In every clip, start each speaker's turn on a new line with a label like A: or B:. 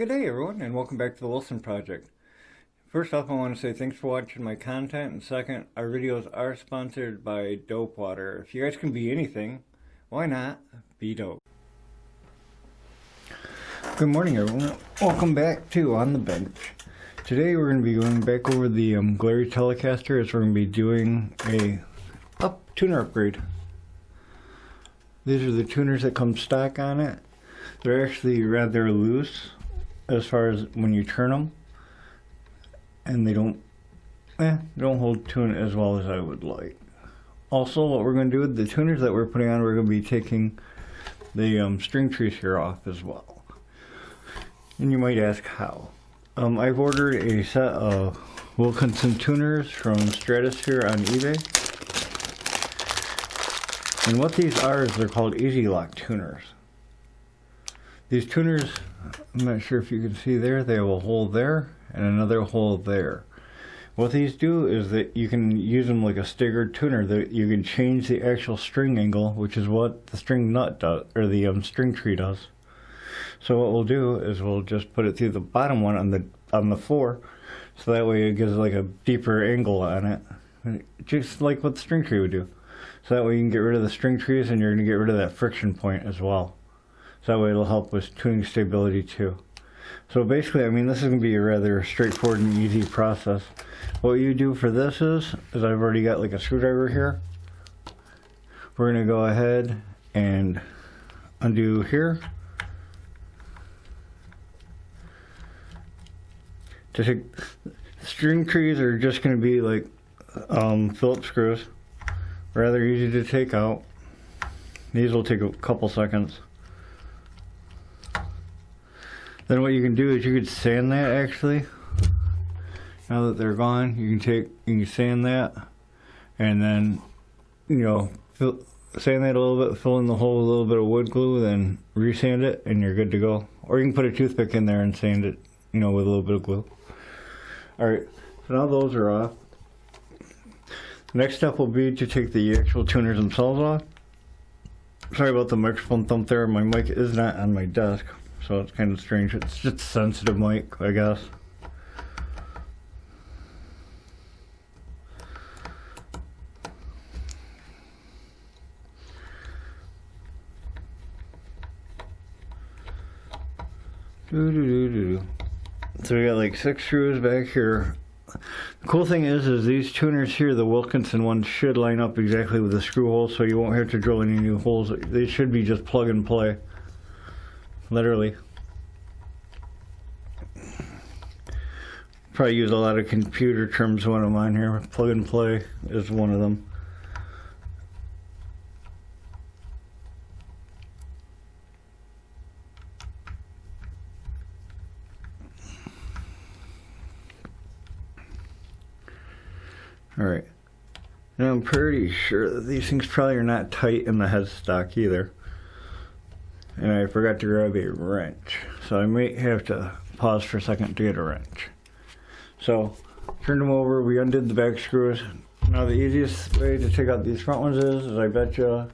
A: Good day, everyone, and welcome back to the Wilson Project. First off, I want to say thanks for watching my content, and second, our videos are sponsored by Dope Water. If you guys can be anything, why not be dope? Good morning, everyone. Welcome back to On the Bench. Today we're going to be going back over the Glarry Telecaster as we're going to be doing a tuner upgrade. These are the tuners that come stock on it. They're actually rather loose as far as when you turn them, and they don't hold tune as well as I would like. Also, what we're going to do with the tuners that we're putting on, we're going to be taking the string trees here off as well. And you might ask how. I've ordered a set of Wilkinson tuners from Stratosphere on eBay. And what these are is they're called Easy Lock tuners. These tuners, I'm not sure if you can see there, they have a hole there and another hole there. What these do is that you can use them like a staggered tuner, that you can change the actual string angle, which is what the string nut does, or the string tree does. So what we'll do is we'll just put it through the bottom one on the floor, so that way it gives like a deeper angle on it, just like what the string tree would do. So that way you can get rid of the string trees and you're going to get rid of that friction point as well. So that way it'll help with tuning stability too. So basically, I mean, this is going to be a rather straightforward and easy process. What you do for this is I've already got like a screwdriver here. We're going to go ahead and undo here. String trees are just going to be like Phillips screws. Rather easy to take out. These will take a couple seconds. Then what you can do is you could sand that actually. Now that they're gone, you can sand that, and then sand that a little bit, fill in the hole with a little bit of wood glue, then resand it, and you're good to go. Or you can put a toothpick in there and sand it, with a little bit of glue. All right, so now those are off. Next step will be to take the actual tuners themselves off. Sorry about the microphone thump there. My mic is not on my desk, so it's kind of strange. It's just a sensitive mic, I guess. So we got like 6 screws back here. The cool thing is these tuners here, the Wilkinson ones, should line up exactly with the screw holes, so you won't have to drill any new holes. They should be just plug and play. Literally. Probably use a lot of computer terms when I'm on here. Plug and play is one of them. Alright, now I'm pretty sure that these things probably are not tight in the headstock either. And I forgot to grab a wrench, so I might have to pause for a second to get a wrench. So, turned them over, we undid the back screws. Now the easiest way to take out these front ones is I bet you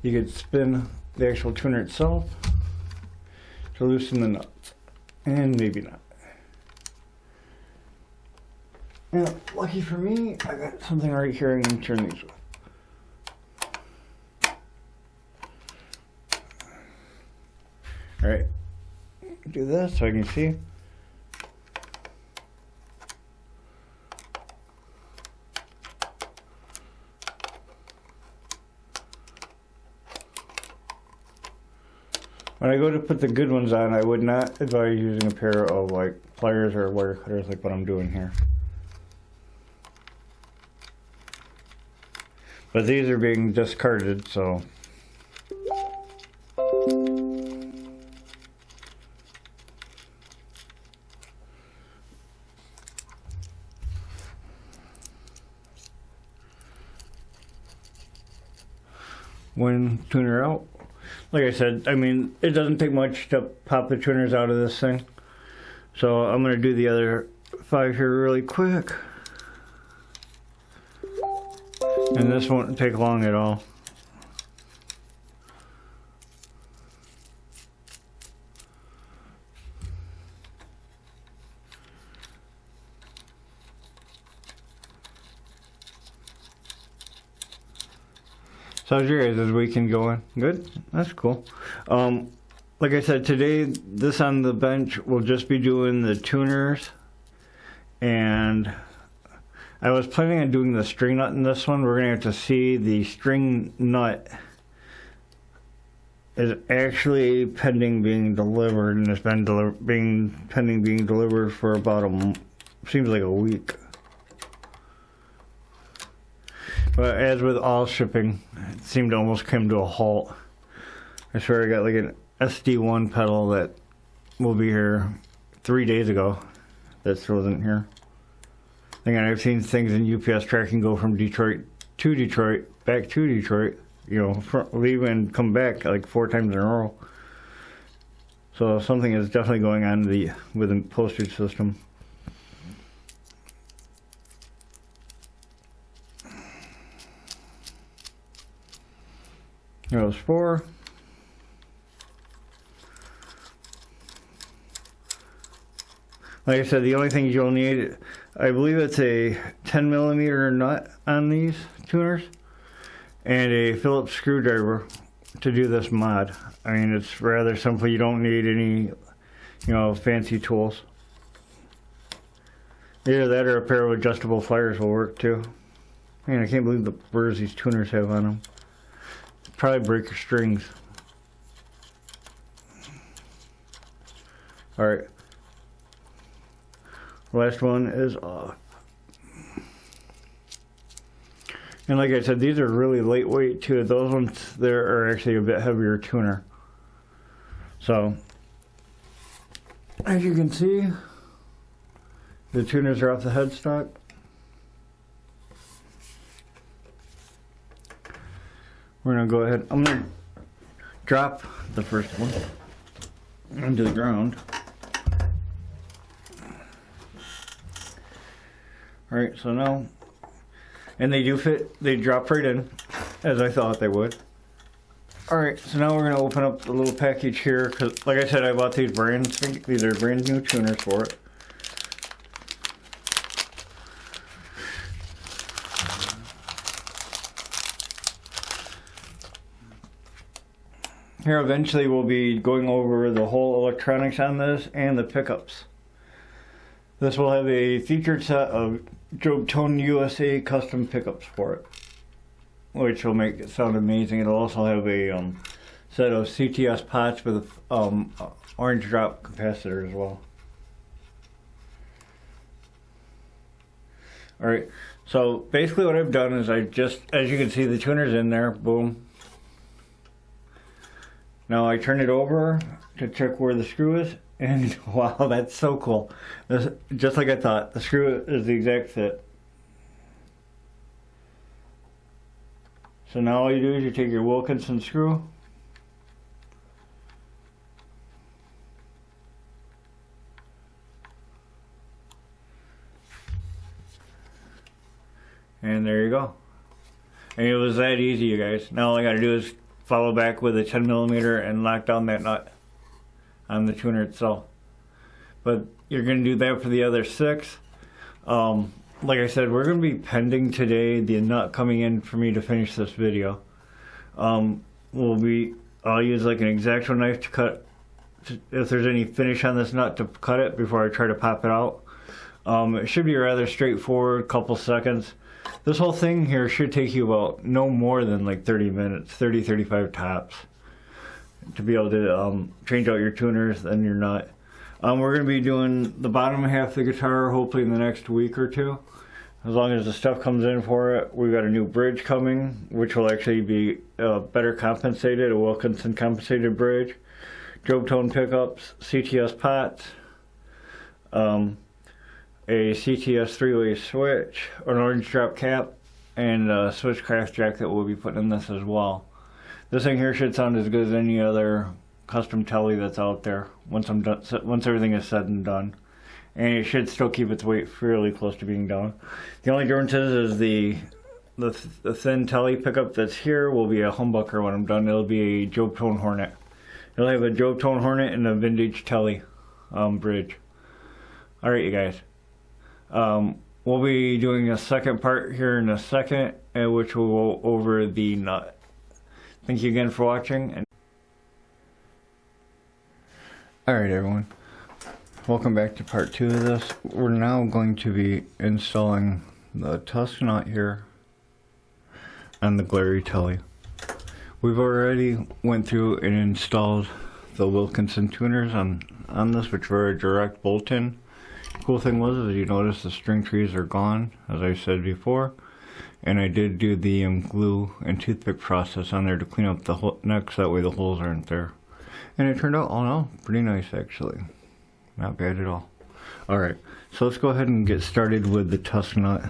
A: could spin the actual tuner itself to loosen the nuts. And maybe not. Now, lucky for me, I got something right here I can turn these with. Alright, do this so I can see. When I go to put the good ones on, I would not advise using a pair of like pliers or wire cutters like what I'm doing here. But these are being discarded, so. One tuner out. Like I said, I mean, it doesn't take much to pop the tuners out of this thing. So I'm going to do the other 5 here really quick. And this won't take long at all. So how's your guys' weekend going? Good? That's cool. Like I said, today, this on the bench, we'll just be doing the tuners. And I was planning on doing the string nut in this one. We're going to have to see the string nut is actually pending being delivered, and it's been pending being delivered for about seems like a week. But as with all shipping, it seemed to almost come to a halt. I swear I got like an SD1 pedal that will be here 3 days ago that still isn't here. And I've seen things in UPS tracking go from Detroit to Detroit, back to Detroit, you know, leave and come back like 4 times in a row. So something is definitely going on with the postage system. Here goes 4. Like I said, the only thing you'll need, I believe it's a 10mm nut on these tuners and a Phillips screwdriver to do this mod. I mean, it's rather simple. You don't need any, you know, fancy tools. Either that or a pair of adjustable pliers will work too. Man, I can't believe the burrs these tuners have on them. Probably break your strings. Alright. Last one is off. And like I said, these are really lightweight too. Those ones there are actually a bit heavier tuner. So, as you can see, the tuners are off the headstock. We're going to go ahead, I'm going to drop the first one into the ground. Alright, so now, and they do fit, they drop right in, as I thought they would. Alright, so now we're going to open up the little package here, because like I said, I bought these these are brand new tuners for it. Here eventually we'll be going over the whole electronics on this and the pickups. This will have a featured set of Job Tone USA custom pickups for it, which will make it sound amazing. It'll also have a set of CTS pots with orange drop capacitor as well. Alright, so basically what I've done is I just, as you can see, the tuner's in there, boom. Now I turn it over to check where the screw is, and wow, that's so cool. This, just like I thought, the screw is the exact fit. So now all you do is you take your Wilkinson screw, and there you go. And it was that easy, you guys. Now all I gotta do is follow back with a 10mm and lock down that nut on the tuner itself. But you're going to do that for the other 6. Like I said, we're going to be pending today the nut coming in for me to finish this video. I'll use like an X-Acto knife to cut, if there's any finish on this nut, to cut it before I try to pop it out. It should be rather straightforward, couple seconds. This whole thing here should take you about no more than like 30 minutes, 30-35 tops, to be able to change out your tuners and your nut. We're going to be doing the bottom half of the guitar hopefully in the next week or 2. As long as the stuff comes in for it. We've got a new bridge coming, which will actually be better compensated, a Wilkinson compensated bridge. Job Tone pickups, CTS pots, a CTS 3-way switch, an orange drop cap, and a switchcraft jack that we'll be putting in this as well. This thing here should sound as good as any other custom Tele that's out there once everything is said and done. And it should still keep its weight fairly close to being down. The only difference is the thin Tele pickup that's here will be a humbucker when I'm done. It'll be a Job Tone Hornet. It'll have a Job Tone Hornet and a vintage Tele bridge. Alright, you guys. We'll be doing a second part here in a second, which will go over the nut Thank you again for watching. Alright everyone, welcome back to part 2 of this. We're now going to be installing the Tusq nut here on the Glarry Tele. We've already went through and installed the Wilkinson tuners on this, which were a direct bolt-in. Cool thing was is you notice the string trees are gone, as I said before. And I did do the glue and toothpick process on there to clean up the neck so that way the holes aren't there. And it turned out, all in all, pretty nice actually. Not bad at all. Alright, so let's go ahead and get started with the Tusq nut.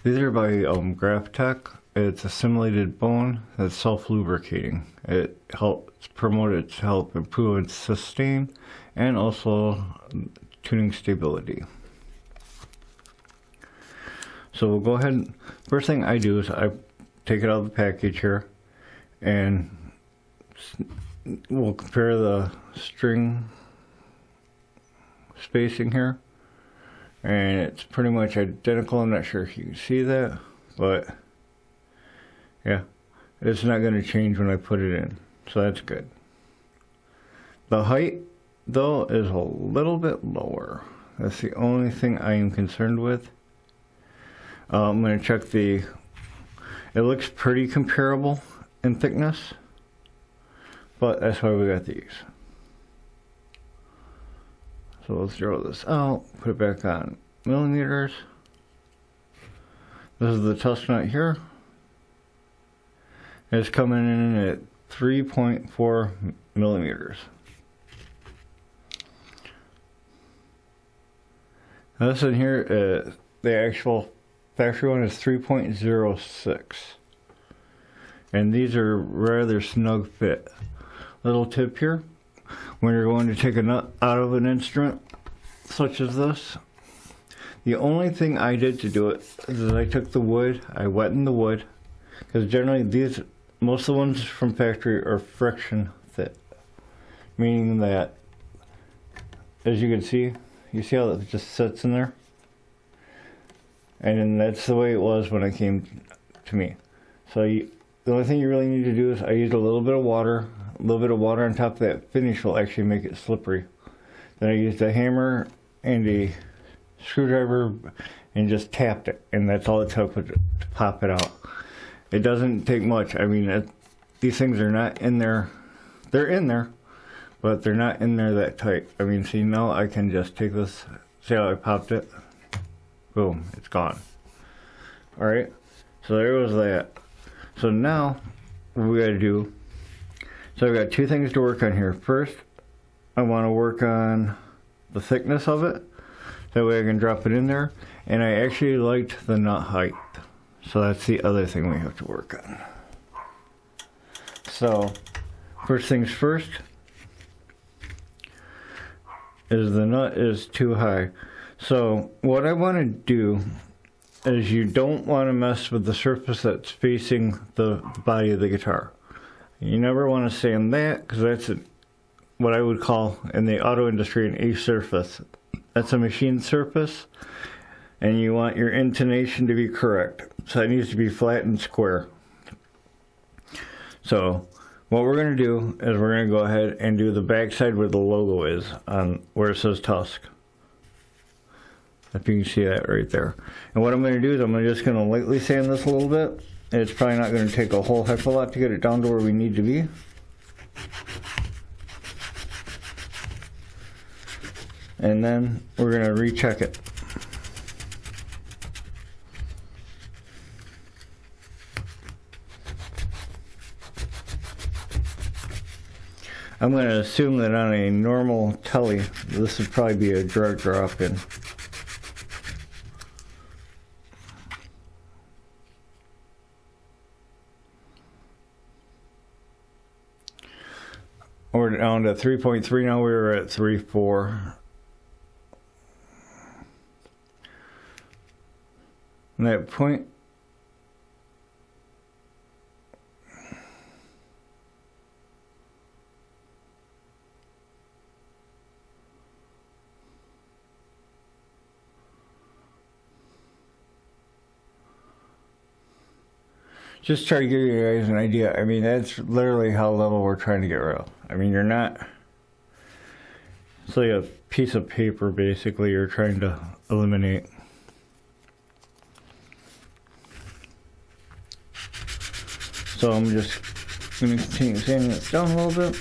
A: These are by Glarry. It's a simulated bone that's self-lubricating. It helps promote its help improve its sustain and also tuning stability. So we'll go ahead, first thing I do is I take it out of the package here and we'll compare the string spacing here, and it's pretty much identical. I'm not sure if you can see that, but yeah, it's not going to change when I put it in, so that's good. The height though is a little bit lower. That's the only thing I am concerned with. I'm going to check it looks pretty comparable in thickness, but that's why we got these. So let's draw this out, put it back on millimeters. This is the Tusq nut here. It's coming in at 3.4 millimeters. Now this in here, the actual factory one is 3.06, and these are rather snug fit. Little tip here, when you're going to take a nut out of an instrument such as this, the only thing I did to do it is I took the wood, I wetted the wood, because generally most of the ones from factory are friction fit, meaning that, as you can see, you see how it just sits in there? And that's the way it was when it came to me. So the only thing you really need to do is I used a little bit of water. A little bit of water on top of that finish will actually make it slippery. Then I used a hammer and a screwdriver and just tapped it. And that's all it took to pop it out. It doesn't take much. I mean, these things are not in there. They're in there, but they're not in there that tight. I mean, see, now I can just take this. See how I popped it? Boom, it's gone. Alright, so there was that. So now, what we gotta do, so I've got two things to work on here. First, I want to work on the thickness of it. That way I can drop it in there. And I actually liked the nut height. So that's the other thing we have to work on. So, first things first, is the nut is too high. So what I want to do is you don't want to mess with the surface that's facing the body of the guitar. You never want to sand that, because that's what I would call in the auto industry an A surface. That's a machine surface, and you want your intonation to be correct. So it needs to be flat and square. So what we're going to do is we're going to go ahead and do the backside where the logo is, on where it says Tusq. If you can see that right there. And what I'm going to do is I'm just going to lightly sand this a little bit. And it's probably not going to take a whole heck of a lot to get it down to where we need to be. And then we're going to recheck it. I'm going to assume that on a normal Tele, this would probably be a drag drop-in. We're down to 3.3 now. We were at 3.4. And that point, just try to give you guys an idea. I mean, that's literally how level we're trying to get rid of. I mean, you're not, it's like a piece of paper basically you're trying to eliminate. So I'm just going to continue sanding it down a little bit.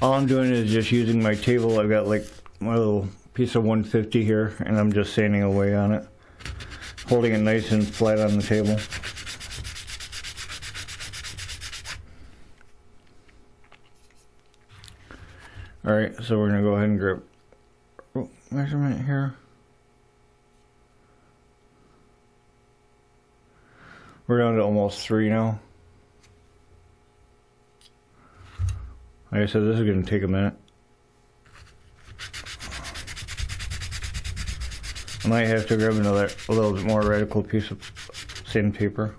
A: All I'm doing is just using my table. I've got like my little piece of 150 here, and I'm just sanding away on it, holding it nice and flat on the table. Alright, so we're going to go ahead and grab measurement here. We're down to almost 3 now. Like I said, this is going to take a minute. I might have to grab a little bit more radical piece of sandpaper.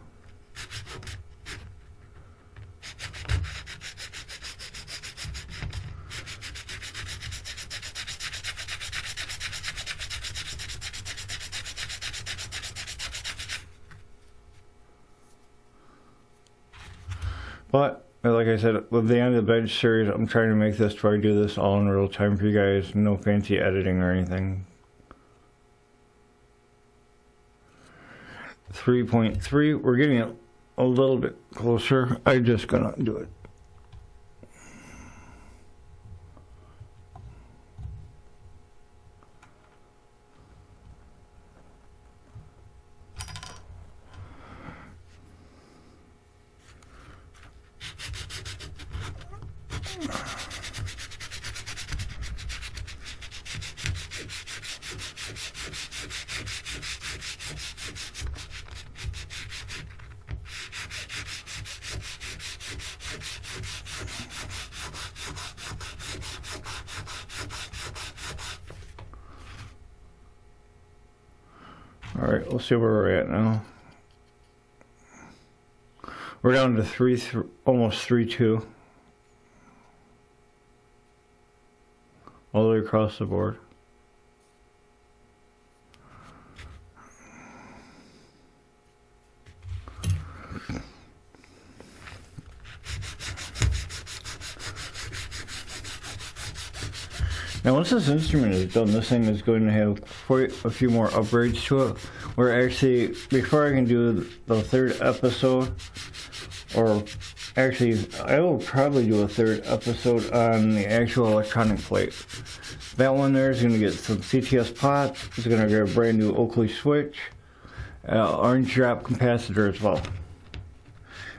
A: But, like I said, with the end of the bench series, I'm trying to make this to where I do this all in real time for you guys. No fancy editing or anything. 3.3, we're getting it a little bit closer. I'm just gonna do it. Alright, let's see where we're at now. We're down to almost 3.2. All the way across the board. Now once this instrument is done, this thing is going to have quite a few more upgrades to it. We're actually, before I can do the third episode, or actually I will probably do a third episode on the actual electronic plate. That one there is going to get some CTS pots, it's going to get a brand new Oakley switch, orange drop capacitor as well.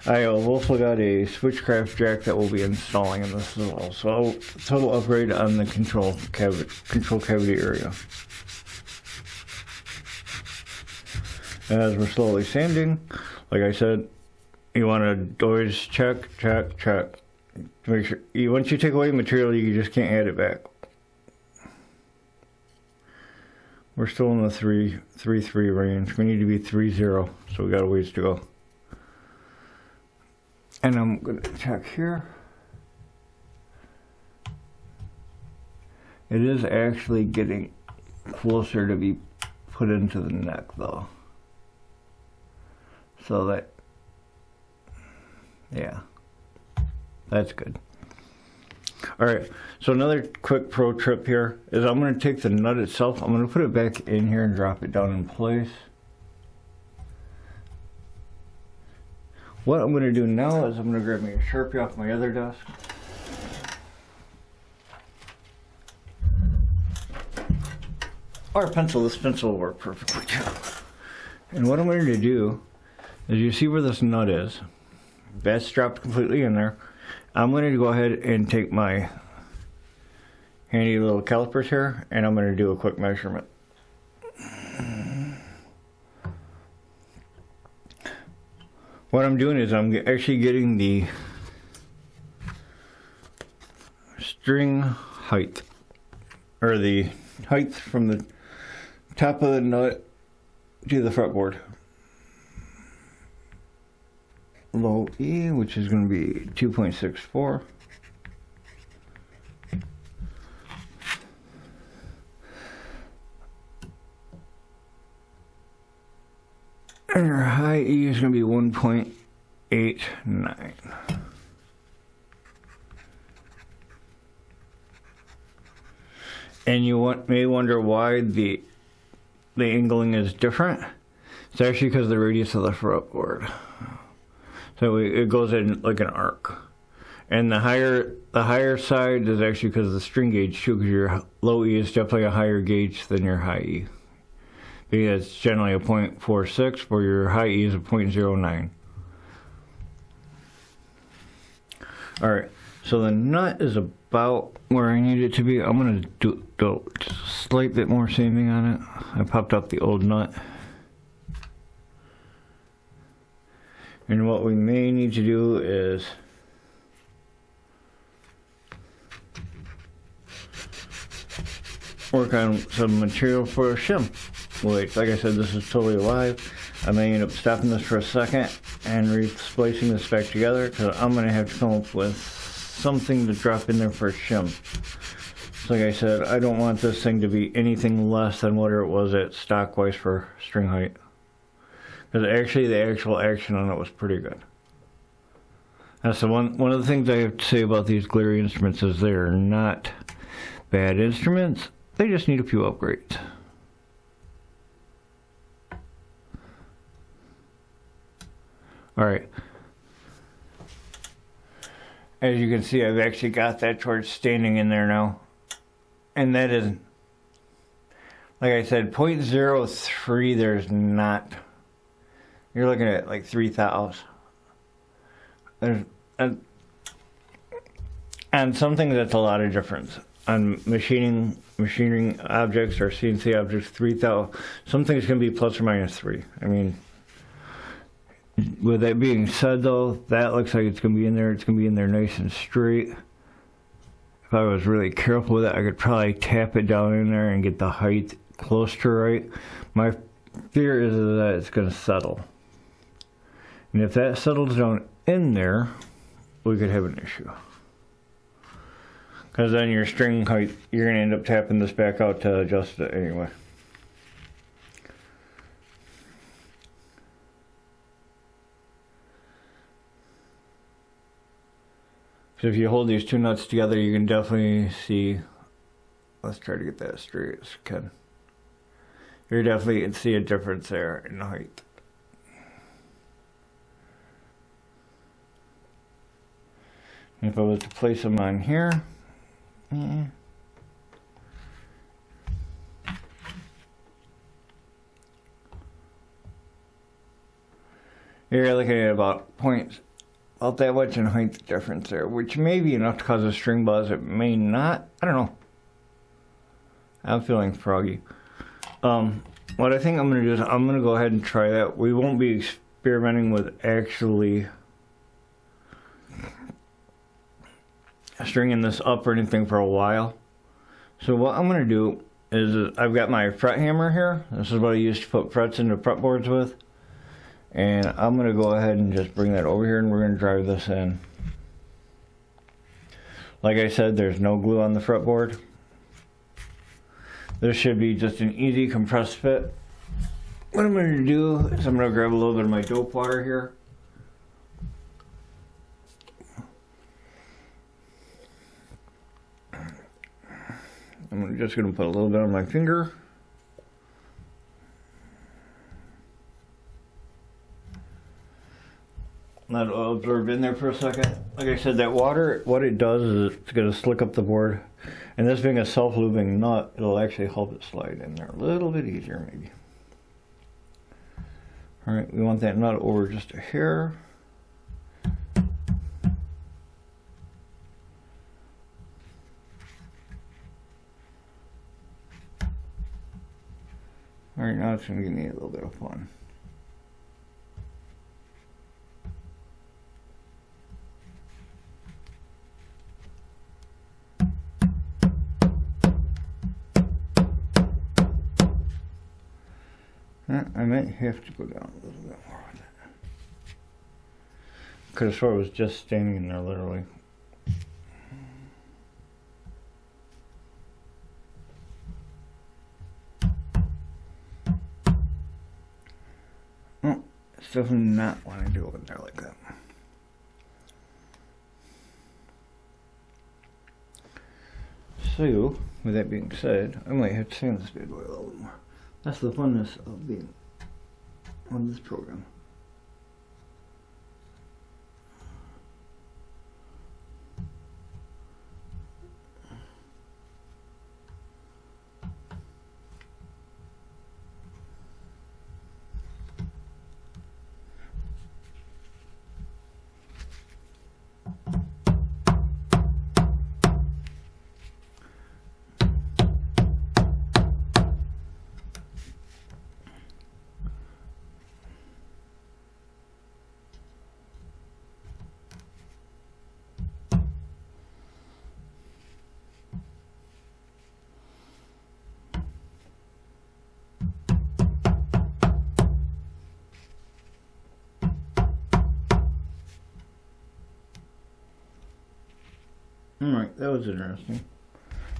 A: I have also got a switchcraft jack that we'll be installing in this as well. So total upgrade on the control cavity area. And as we're slowly sanding, like I said, you want to always check to make sure. Once you take away material, you just can't add it back. We're still in the 3.3 range. We need to be 3.0, so we got a ways to go. And I'm going to check here. It is actually getting closer to be put into the neck though. So that, yeah, that's good. Alright, so another quick pro tip here is I'm going to take the nut itself, I'm going to put it back in here and drop it down in place. What I'm going to do now is I'm going to grab me a Sharpie off my other desk. Or a pencil. This pencil will work perfectly too. And what I'm going to do is, you see where this nut is. That's dropped completely in there. I'm going to go ahead and take my handy little calipers here, and I'm going to do a quick measurement. What I'm doing is I'm actually getting the string height, or the height from the top of the nut to the fretboard. Low E, which is going to be 2.64. And your high E is going to be 1.89. And you may wonder why the angling is different. It's actually because of the radius of the fretboard. So it goes in like an arc. And the higher side is actually because of the string gauge too, because your low E is definitely a higher gauge than your high E. Because it's generally a 0.46, where your high E is a 0.09. Alright, so the nut is about where I need it to be. I'm going to do a slight bit more sanding on it. I popped up the old nut. And what we may need to do is work on some material for a shim, which, like I said, this is totally live. I may end up stopping this for a second and re-splicing this back together, because I'm going to have to come up with something to drop in there for a shim. So like I said, I don't want this thing to be anything less than what it was at stock wise for string height. Because actually the actual action on it was pretty good. That's the one of the things I have to say about these Glarry instruments is they're not bad instruments. They just need a few upgrades. Alright. As you can see, I've actually got that torch standing in there now. And that is, like I said, 0.03, there's not. You're looking at like 3 thous. There's, and some things that's a lot of difference. On machining objects or CNC objects, 3 thou. Some things can be plus or minus 3. I mean, with that being said though, that looks like it's going to be in there. It's going to be in there nice and straight. If I was really careful with it, I could probably tap it down in there and get the height close to right. My fear is that it's going to settle. And if that settles down in there, we could have an issue. Because then your string height, you're going to end up tapping this back out to adjust it anyway. So if you hold these two nuts together, you can definitely see, let's try to get that straight as we can. You definitely can see a difference there in height. If I was to place them on here, you're looking at about that much in height difference there, which may be enough to cause a string buzz. It may not. I don't know. I'm feeling froggy. What I think I'm going to do is I'm going to go ahead and try that. We won't be experimenting with actually stringing this up or anything for a while. So what I'm going to do is I've got my fret hammer here. This is what I used to put frets into fretboards with. And I'm going to go ahead and just bring that over here and we're going to drive this in. Like I said, there's no glue on the fretboard. This should be just an easy compressed fit. What I'm going to do is I'm going to grab a little bit of my dope water here. I'm just going to put a little bit on my finger. Let it absorb in there for a second. Like I said, that water, what it does is it's going to slick up the board. And this being a self-lubing nut, it'll actually help it slide in there a little bit easier maybe. Alright, we want that nut over just a hair. Alright, now it's going to give me a little bit of fun. I might have to go down a little bit more with it. Could have sworn it was just standing in there literally. Oh, definitely not want to do it in there like that. So, with that being said, I might have to sand this bad boy a little bit more. That's the funness of being on this program. Alright, that was interesting.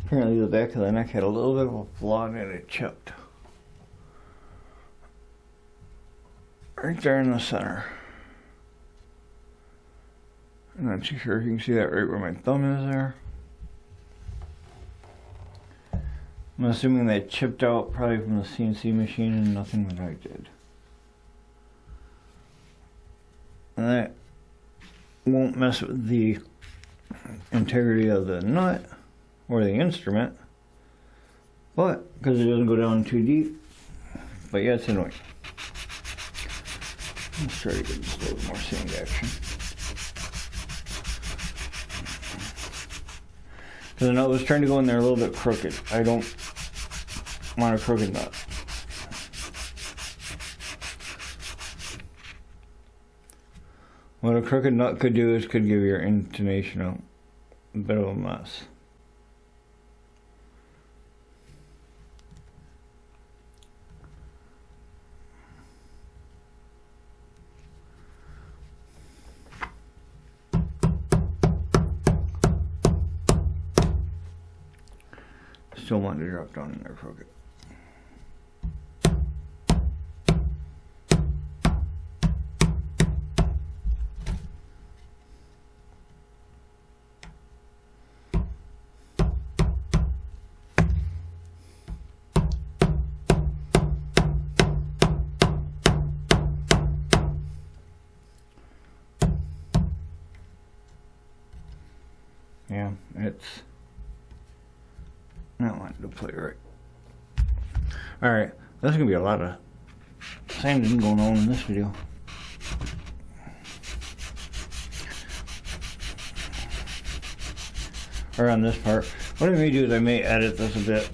A: Apparently the back of the neck had a little bit of a flaw and it chipped. Right there in the center. I'm not too sure if you can see that right where my thumb is there. I'm assuming that chipped out probably from the CNC machine and nothing that I did. And that won't mess with the integrity of the nut or the instrument, but because it doesn't go down too deep. But yeah, it's annoying. Let's try to get this a little more sand action. Because the nut was trying to go in there a little bit crooked. I don't want a crooked nut. What a crooked nut could do is could give your intonation a bit of a mess. Still want to drop down in there crooked. Yeah, it's not wanting to play right. Alright, there's going to be a lot of sanding going on in this video. Or on this part. What I may do is I may edit this a bit.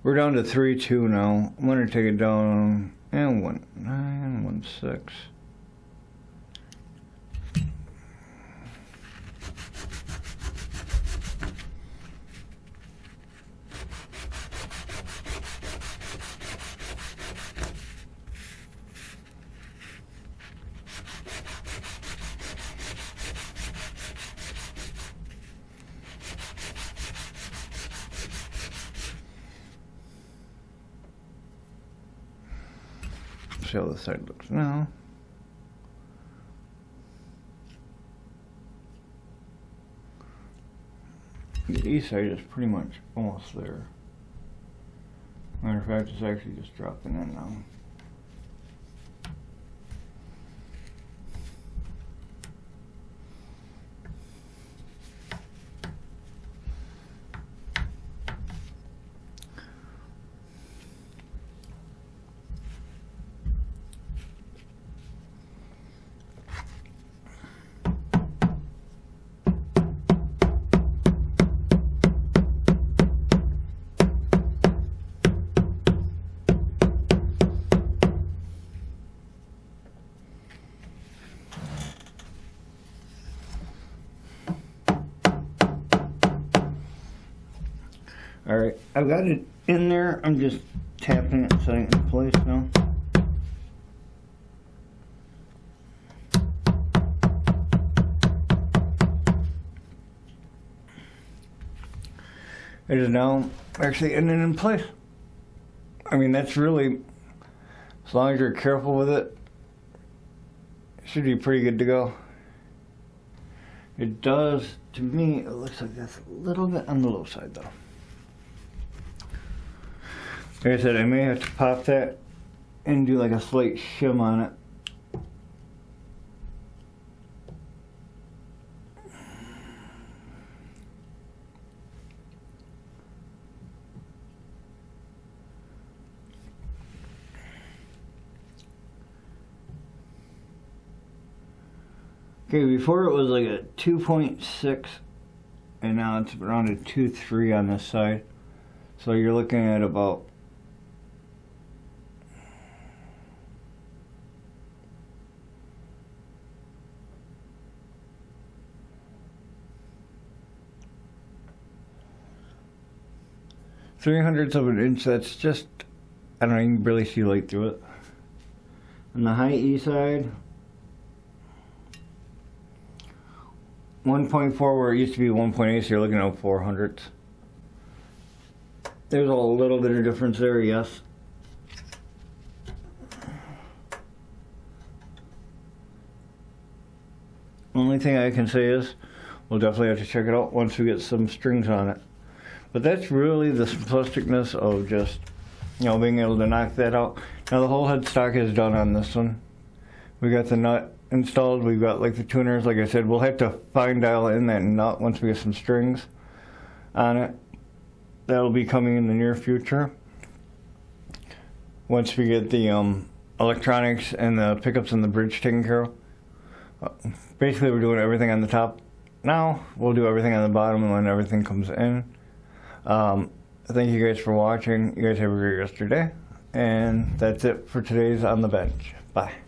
A: We're down to 3-2 now. I'm going to take it down and 1-9, 1-6. See how the side looks now. The east side is pretty much almost there. Matter of fact, it's actually just dropping in now. Alright, I've got it in there. I'm just tapping it and setting it in place now. It is now actually in place. I mean, that's really, as long as you're careful with it, it should be pretty good to go. It does, to me, it looks like that's a little bit on the low side though. Like I said, I may have to pop that and do like a slight shim on it. Okay, before it was like a 2.6 and now it's around a 2.3 on this side. So you're looking at about .300ths of an inch. That's just, I don't know, you can barely see light through it. On the high E side, 1.4 where it used to be 1.8, so you're looking at 400ths. There's a little bit of difference there, yes. Only thing I can say is, we'll definitely have to check it out once we get some strings on it. But that's really the simplisticness of just, you know, being able to knock that out. Now the whole headstock is done on this one. We got the nut installed, we've got like the tuners, like I said, we'll have to fine dial in that nut once we get some strings on it. That'll be coming in the near future. Once we get the electronics and the pickups and the bridge taken care of. Basically we're doing everything on the top now. We'll do everything on the bottom when everything comes in. Thank you guys for watching. You guys have a great rest of your day. And that's it for today's On the Bench. Bye.